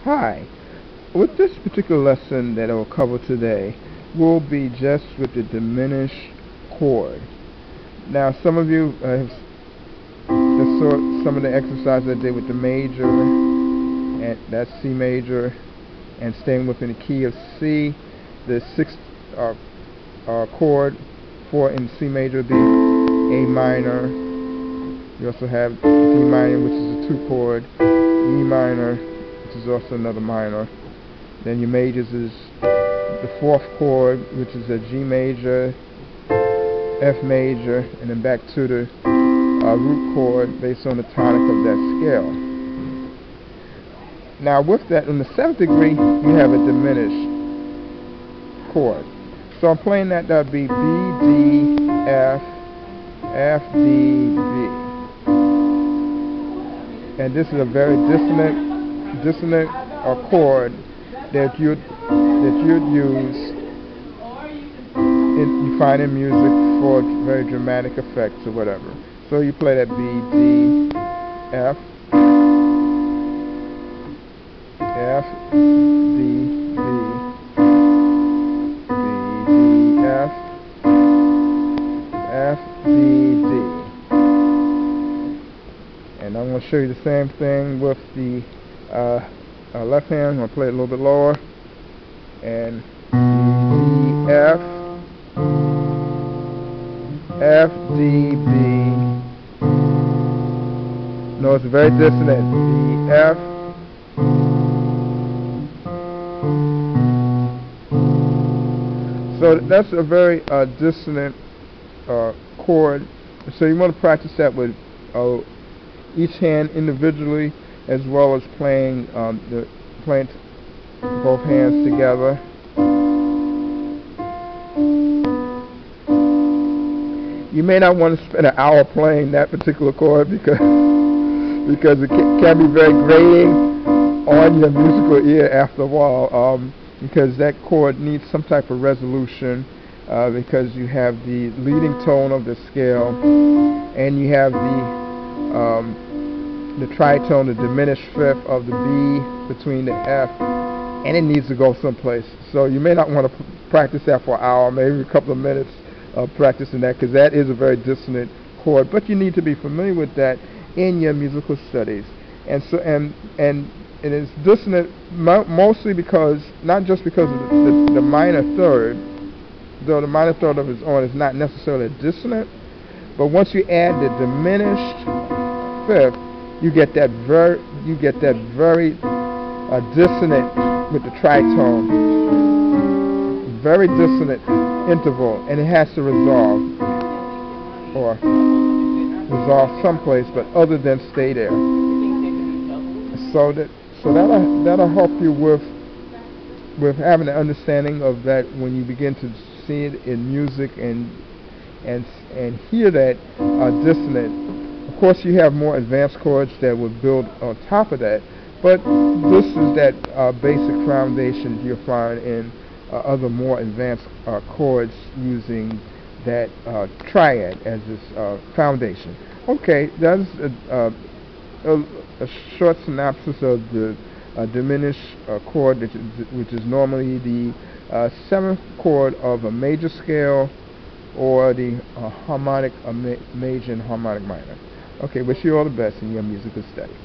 Hi. With this particular lesson that I will cover today, will be just with the diminished chord. Now, some of you have just saw some of the exercises I did with the major, and that's C major, and staying within the key of C. The sixth chord for in C major would be A minor. You also have D minor, which is a 2 chord, E minor, which is also another minor. Then your majors is the 4th chord, which is a G major, F major, and then back to the root chord based on the tonic of that scale. Now with that, in the 7th degree, you have a diminished chord. So I'm playing that would be B, D, F, F, D, B. And this is a very dissonant chord that you'd use you find in music for very dramatic effects or whatever. So you play that B, D, F, F, D, B, B, D, F, F, D, D. And I'm going to show you the same thing with the left hand. I'm going to play it a little bit lower. And D, F, F, D, B. No, it's very dissonant. D, F, so that's a very dissonant chord. So you want to practice that with each hand individually, as well as playing both hands together. You may not want to spend an hour playing that particular chord because it can be very grating on your musical ear after a while, because that chord needs some type of resolution, because you have the leading tone of the scale and you have the tritone, the diminished fifth of the B between the F, and it needs to go someplace. So you may not want to practice that for an hour, maybe a couple of minutes of practicing that, because that is a very dissonant chord. But you need to be familiar with that in your musical studies. And so and it is dissonant mostly because, not just because of the minor third, though the minor third of its own is not necessarily dissonant, but once you add the diminished fifth, you get that very dissonant with the tritone, very dissonant interval, and it has to resolve someplace, but other than stay there. So that'll help you with having an understanding of that when you begin to see it in music and hear that dissonant. Of course, you have more advanced chords that would build on top of that, but this is that basic foundation you'll find in other more advanced chords using that triad as its foundation. Okay, that's a short synopsis of the diminished chord, which is normally the 7th chord of a major scale, or the harmonic major and harmonic minor. Okay, wish you all the best in your musical studies.